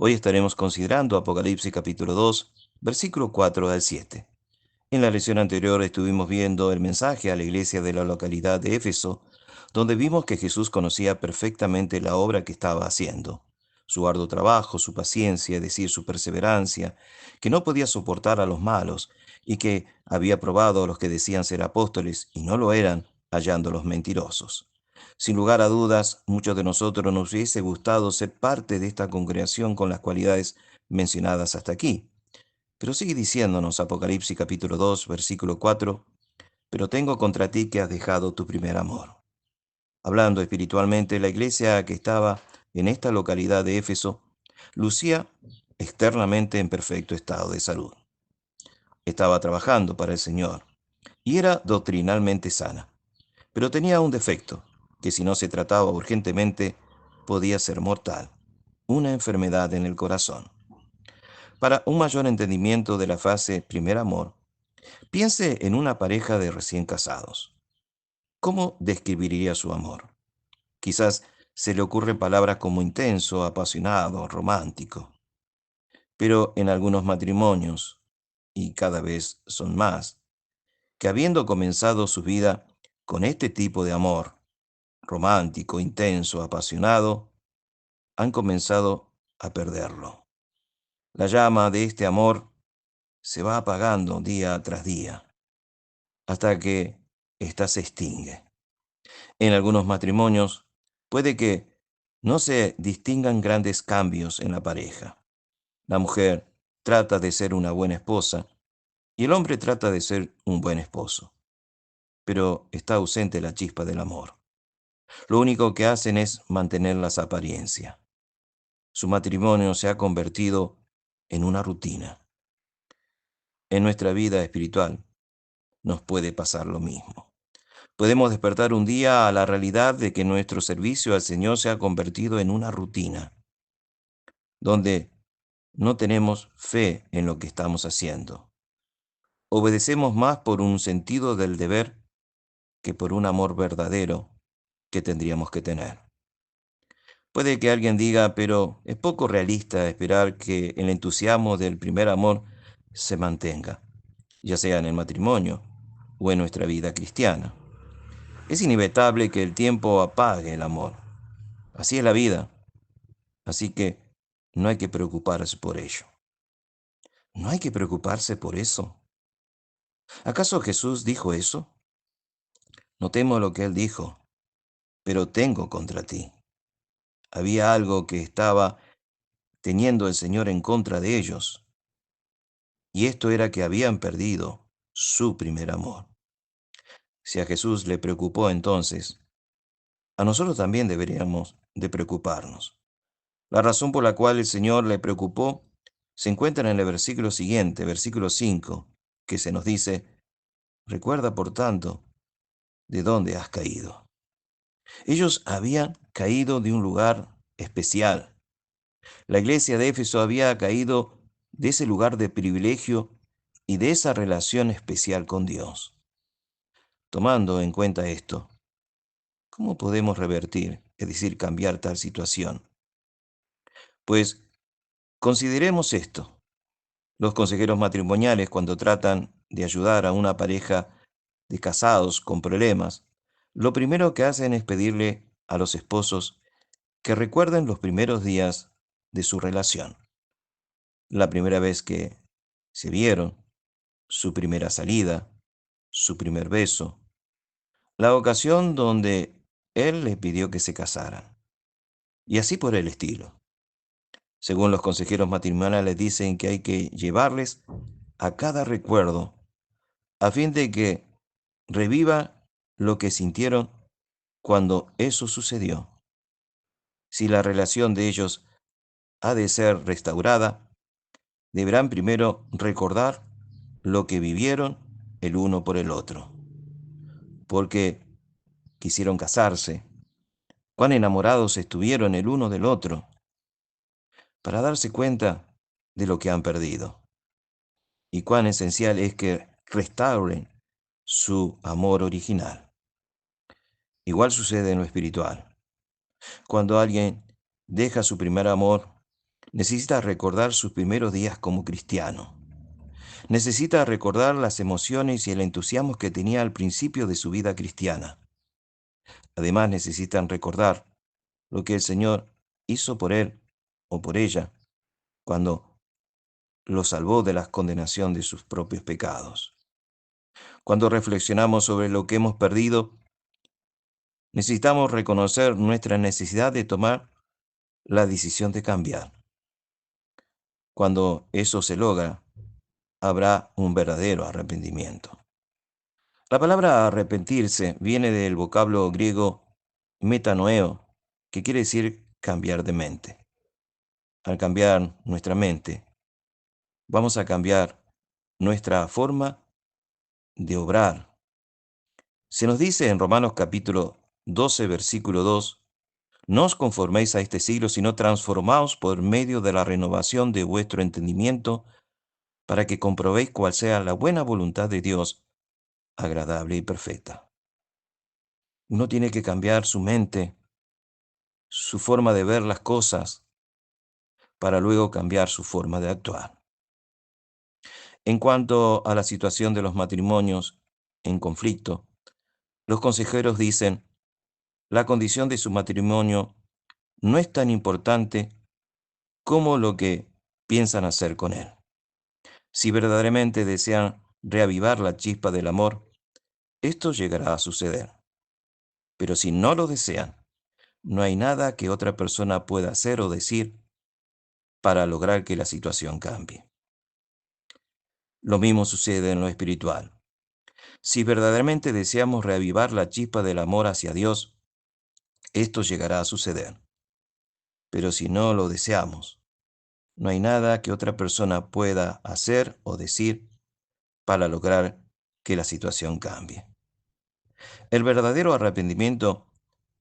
Hoy estaremos considerando Apocalipsis capítulo 2, versículo 4 al 7. En la lección anterior estuvimos viendo el mensaje a la iglesia de la localidad de Éfeso, donde vimos que Jesús conocía perfectamente la obra que estaba haciendo, su arduo trabajo, su paciencia, es decir, su perseverancia, que no podía soportar a los malos y que había probado a los que decían ser apóstoles y no lo eran, hallándolos mentirosos. Sin lugar a dudas, muchos de nosotros nos hubiese gustado ser parte de esta congregación con las cualidades mencionadas hasta aquí. Pero sigue diciéndonos Apocalipsis capítulo 2, versículo 4, pero tengo contra ti que has dejado tu primer amor. Hablando espiritualmente, la iglesia que estaba en esta localidad de Éfeso lucía externamente en perfecto estado de salud. Estaba trabajando para el Señor y era doctrinalmente sana, pero tenía un defecto, que si no se trataba urgentemente, podía ser mortal, una enfermedad en el corazón. Para un mayor entendimiento de la fase primer amor, piense en una pareja de recién casados. ¿Cómo describiría su amor? Quizás se le ocurren palabras como intenso, apasionado, romántico. Pero en algunos matrimonios, y cada vez son más, que habiendo comenzado su vida con este tipo de amor, romántico, intenso, apasionado, han comenzado a perderlo. La llama de este amor se va apagando día tras día, hasta que ésta se extingue. En algunos matrimonios puede que no se distingan grandes cambios en la pareja. La mujer trata de ser una buena esposa y el hombre trata de ser un buen esposo, pero está ausente la chispa del amor. Lo único que hacen es mantener las apariencias. Su matrimonio se ha convertido en una rutina. En nuestra vida espiritual nos puede pasar lo mismo. Podemos despertar un día a la realidad de que nuestro servicio al Señor se ha convertido en una rutina, donde no tenemos fe en lo que estamos haciendo. Obedecemos más por un sentido del deber que por un amor verdadero que tendríamos que tener. Puede que alguien diga, pero es poco realista esperar que el entusiasmo del primer amor se mantenga, ya sea en el matrimonio o en nuestra vida cristiana. Es inevitable que el tiempo apague el amor. Así es la vida, así que no hay que preocuparse por ello. No hay que preocuparse por eso. ¿Acaso Jesús dijo eso? Notemos lo que él dijo, pero tengo contra ti. Había algo que estaba teniendo el Señor en contra de ellos, y esto era que habían perdido su primer amor. Si a Jesús le preocupó entonces, a nosotros también deberíamos de preocuparnos. La razón por la cual el Señor le preocupó se encuentra en el versículo siguiente, versículo 5, que se nos dice, recuerda por tanto de dónde has caído. Ellos habían caído de un lugar especial. La iglesia de Éfeso había caído de ese lugar de privilegio y de esa relación especial con Dios. Tomando en cuenta esto, ¿cómo podemos revertir, es decir, cambiar tal situación? Pues consideremos esto. Los consejeros matrimoniales, cuando tratan de ayudar a una pareja de casados con problemas, lo primero que hacen es pedirle a los esposos que recuerden los primeros días de su relación, la primera vez que se vieron, su primera salida, su primer beso, la ocasión donde él les pidió que se casaran, y así por el estilo. Según los consejeros matrimoniales dicen que hay que llevarles a cada recuerdo a fin de que reviva lo que sintieron cuando eso sucedió. Si la relación de ellos ha de ser restaurada, deberán primero recordar lo que vivieron el uno por el otro, porque quisieron casarse, cuán enamorados estuvieron el uno del otro, para darse cuenta de lo que han perdido, y cuán esencial es que restauren su amor original. Igual sucede en lo espiritual. Cuando alguien deja su primer amor, Necesita recordar sus primeros días como cristiano. Necesita recordar las emociones y el entusiasmo que tenía al principio de su vida cristiana. Además, necesitan recordar lo que el Señor hizo por él o por ella cuando lo salvó de la condenación de sus propios pecados. Cuando reflexionamos sobre lo que hemos perdido, necesitamos reconocer nuestra necesidad de tomar la decisión de cambiar. Cuando eso se logra, habrá un verdadero arrepentimiento. La palabra arrepentirse viene del vocablo griego metanoeo, que quiere decir cambiar de mente. Al cambiar nuestra mente, vamos a cambiar nuestra forma de obrar. Se nos dice en Romanos capítulo 12, versículo 2, no os conforméis a este siglo, sino transformaos por medio de la renovación de vuestro entendimiento, para que comprobéis cuál sea la buena voluntad de Dios, agradable y perfecta. Uno tiene que cambiar su mente, su forma de ver las cosas, para luego cambiar su forma de actuar. En cuanto a la situación de los matrimonios en conflicto, los consejeros dicen, la condición de su matrimonio no es tan importante como lo que piensan hacer con él. Si verdaderamente desean reavivar la chispa del amor, esto llegará a suceder. Pero si no lo desean, no hay nada que otra persona pueda hacer o decir para lograr que la situación cambie. Lo mismo sucede en lo espiritual. Si verdaderamente deseamos reavivar la chispa del amor hacia Dios, esto llegará a suceder. Pero si no lo deseamos, no hay nada que otra persona pueda hacer o decir para lograr que la situación cambie. El verdadero arrepentimiento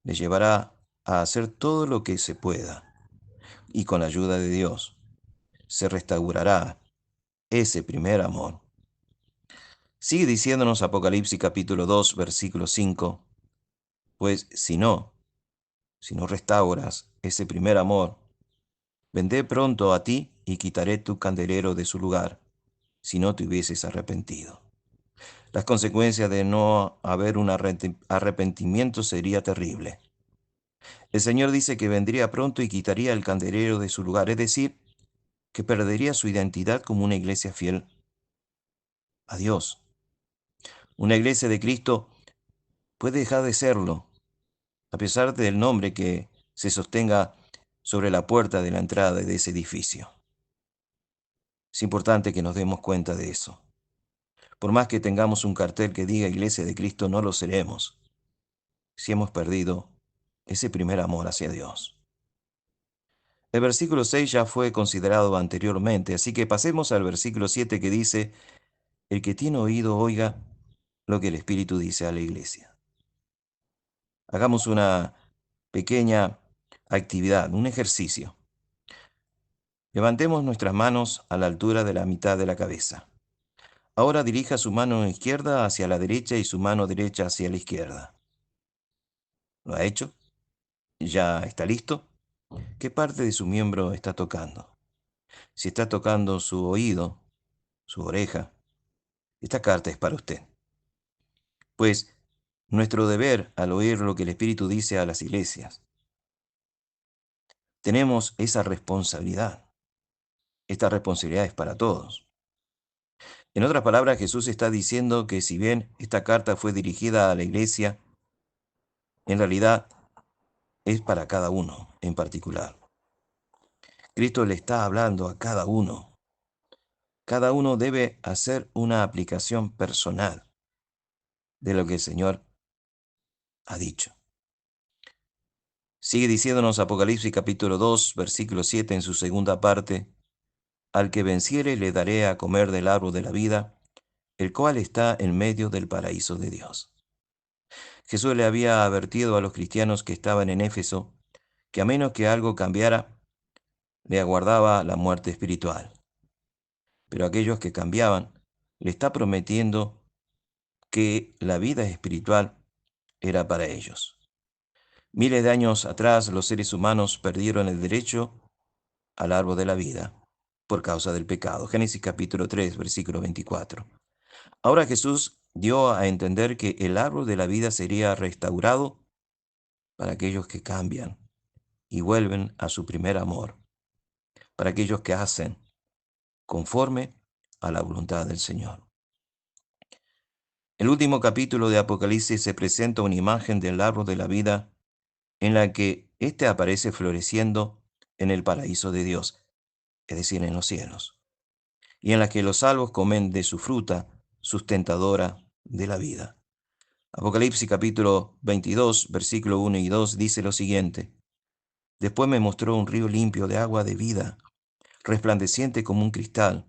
le llevará a hacer todo lo que se pueda y con la ayuda de Dios se restaurará ese primer amor. Sigue diciéndonos Apocalipsis capítulo 2, versículo 5, pues si no restauras ese primer amor, vendré pronto a ti y quitaré tu candelero de su lugar, si no te hubieses arrepentido. Las consecuencias de no haber un arrepentimiento sería terrible. El Señor dice que vendría pronto y quitaría el candelero de su lugar, es decir, que perdería su identidad como una iglesia fiel a Dios. Una iglesia de Cristo puede dejar de serlo, a pesar del nombre que se sostenga sobre la puerta de la entrada de ese edificio. Es importante que nos demos cuenta de eso. Por más que tengamos un cartel que diga Iglesia de Cristo, no lo seremos si hemos perdido ese primer amor hacia Dios. El versículo 6 ya fue considerado anteriormente, así que pasemos al versículo 7 que dice, el que tiene oído oiga lo que el Espíritu dice a la iglesia. Hagamos una pequeña actividad, un ejercicio. Levantemos nuestras manos a la altura de la mitad de la cabeza. Ahora dirija su mano izquierda hacia la derecha y su mano derecha hacia la izquierda. ¿Lo ha hecho? ¿Ya está listo? ¿Qué parte de su miembro está tocando? Si está tocando su oído, su oreja, esta carta es para usted. Pues nuestro deber al oír lo que el Espíritu dice a las iglesias, tenemos esa responsabilidad. Esta responsabilidad es para todos. En otras palabras, Jesús está diciendo que si bien esta carta fue dirigida a la iglesia, en realidad es para cada uno en particular. Cristo le está hablando a cada uno. Cada uno debe hacer una aplicación personal de lo que el Señor ha dicho. Sigue diciéndonos Apocalipsis capítulo 2, versículo 7 en su segunda parte, al que venciere le daré a comer del árbol de la vida, el cual está en medio del paraíso de Dios. Jesús le había advertido a los cristianos que estaban en Éfeso que a menos que algo cambiara, le aguardaba la muerte espiritual. Pero aquellos que cambiaban, le está prometiendo que la vida espiritual era para ellos. Miles de años atrás los seres humanos perdieron el derecho al árbol de la vida por causa del pecado. Génesis capítulo 3, versículo 24. Ahora Jesús dio a entender que el árbol de la vida sería restaurado para aquellos que cambian y vuelven a su primer amor, para aquellos que hacen conforme a la voluntad del Señor. El último capítulo de Apocalipsis se presenta una imagen del árbol de la vida en la que éste aparece floreciendo en el paraíso de Dios, es decir, en los cielos, y en la que los salvos comen de su fruta sustentadora de la vida. Apocalipsis capítulo 22, versículo 1 y 2 dice lo siguiente: Después me mostró un río limpio de agua de vida, resplandeciente como un cristal,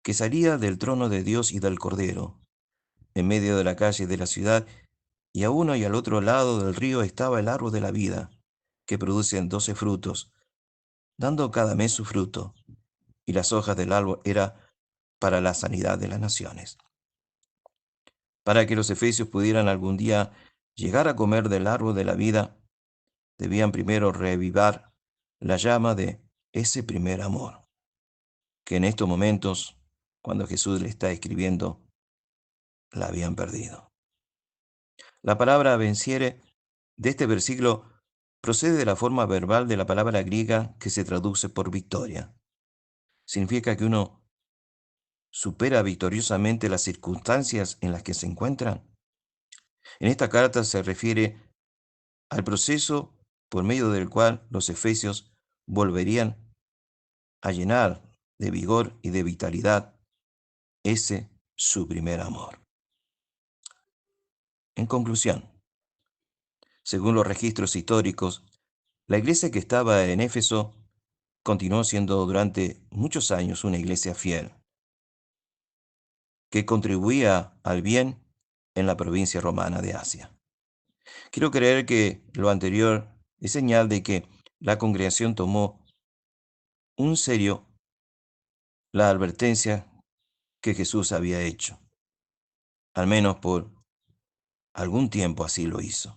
que salía del trono de Dios y del Cordero. En medio de la calle de la ciudad, y a uno y al otro lado del río estaba el árbol de la vida, que produce 12 frutos, dando cada mes su fruto, y las hojas del árbol era para la sanidad de las naciones. Para que los efesios pudieran algún día llegar a comer del árbol de la vida, debían primero reavivar la llama de ese primer amor, que en estos momentos, cuando Jesús le está escribiendo, la habían perdido. La palabra venciere de este versículo procede de la forma verbal de la palabra griega que se traduce por victoria. Significa que uno supera victoriosamente las circunstancias en las que se encuentran. En esta carta se refiere al proceso por medio del cual los efesios volverían a llenar de vigor y de vitalidad ese su primer amor. En conclusión, según los registros históricos, la iglesia que estaba en Éfeso continuó siendo durante muchos años una iglesia fiel, que contribuía al bien en la provincia romana de Asia. Quiero creer que lo anterior es señal de que la congregación tomó en serio la advertencia que Jesús había hecho. Al menos por algún tiempo así lo hizo.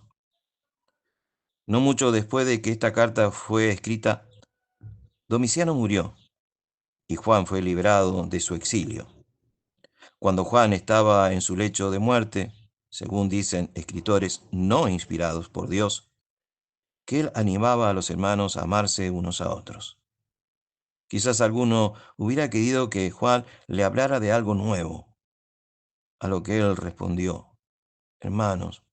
No mucho después de que esta carta fue escrita, Domiciano murió y Juan fue liberado de su exilio. Cuando Juan estaba en su lecho de muerte, según dicen escritores no inspirados por Dios, que él animaba a los hermanos a amarse unos a otros. Quizás alguno hubiera querido que Juan le hablara de algo nuevo, a lo que él respondió: Hermanos,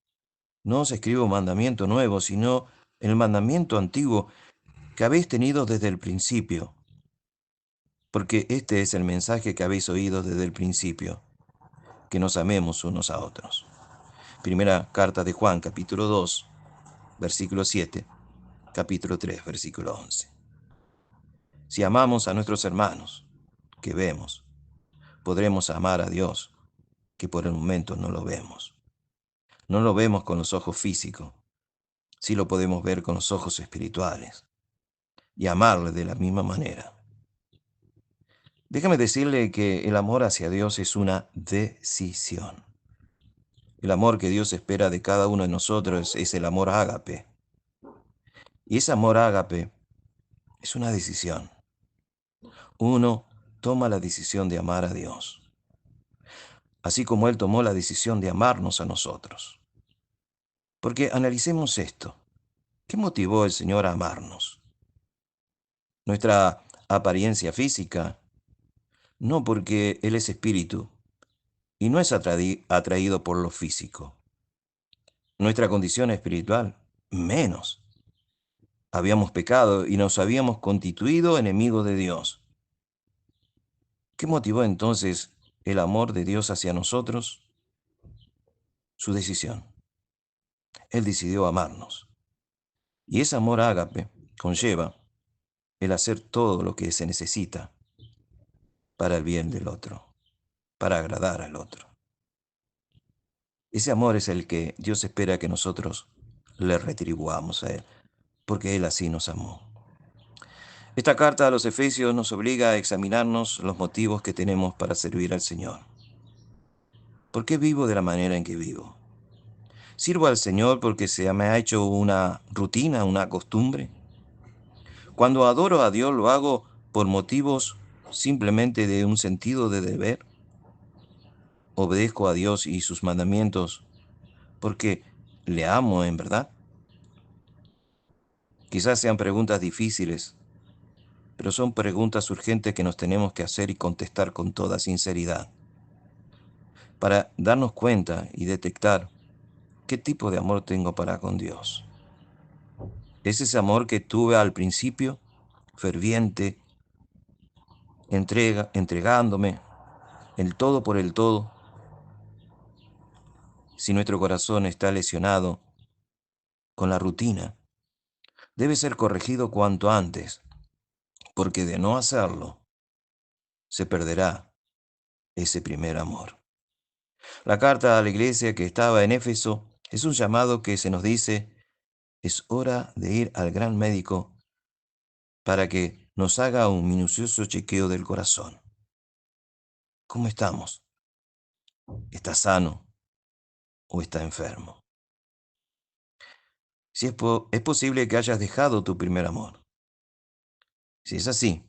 no os escribo mandamiento nuevo, sino el mandamiento antiguo que habéis tenido desde el principio, porque este es el mensaje que habéis oído desde el principio, que nos amemos unos a otros. Primera carta de Juan, capítulo 2, versículo 7, capítulo 3, versículo 11. Si amamos a nuestros hermanos que vemos, podremos amar a Dios, que por el momento no lo vemos. No lo vemos con los ojos físicos, sí lo podemos ver con los ojos espirituales y amarle de la misma manera. Déjame decirle que el amor hacia Dios es una decisión. El amor que Dios espera de cada uno de nosotros es el amor ágape. Y ese amor ágape es una decisión. Uno toma la decisión de amar a Dios, así como Él tomó la decisión de amarnos a nosotros. Porque analicemos esto. ¿Qué motivó al Señor a amarnos? Nuestra apariencia física, no, porque Él es espíritu y no es atraído por lo físico. Nuestra condición espiritual, menos. Habíamos pecado y nos habíamos constituido enemigos de Dios. ¿Qué motivó entonces el amor de Dios hacia nosotros? Su decisión. Él decidió amarnos. Y ese amor ágape conlleva el hacer todo lo que se necesita para el bien del otro, para agradar al otro. Ese amor es el que Dios espera que nosotros le retribuamos a Él, porque Él así nos amó. Esta carta a los Efesios nos obliga a examinarnos los motivos que tenemos para servir al Señor. ¿Por qué vivo de la manera en que vivo? ¿Sirvo al Señor porque se me ha hecho una rutina, una costumbre? Cuando adoro a Dios, lo hago por motivos simplemente de un sentido de deber. Obedezco a Dios y sus mandamientos porque le amo en verdad. Quizás sean preguntas difíciles, pero son preguntas urgentes que nos tenemos que hacer y contestar con toda sinceridad, para darnos cuenta y detectar qué tipo de amor tengo para con Dios. ¿Es ese amor que tuve al principio, ferviente, entregándome el todo por el todo? Si nuestro corazón está lesionado con la rutina, debe ser corregido cuanto antes, porque de no hacerlo, se perderá ese primer amor. La carta a la iglesia que estaba en Éfeso es un llamado que se nos dice: es hora de ir al gran médico para que nos haga un minucioso chequeo del corazón. ¿Cómo estamos? ¿Está sano o está enfermo? Si es posible que hayas dejado tu primer amor. Si es así,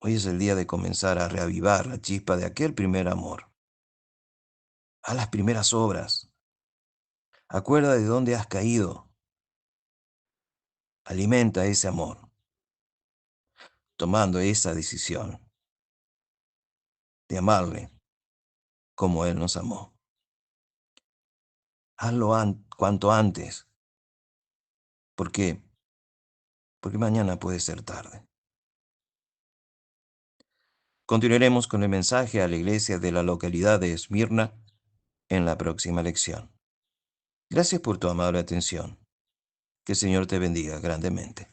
hoy es el día de comenzar a reavivar la chispa de aquel primer amor. Haz las primeras obras. Acuerda de dónde has caído. Alimenta ese amor, tomando esa decisión de amarle como Él nos amó. Hazlo cuanto antes, porque porque mañana puede ser tarde. Continuaremos con el mensaje a la iglesia de la localidad de Esmirna en la próxima lección. Gracias por tu amable atención. Que el Señor te bendiga grandemente.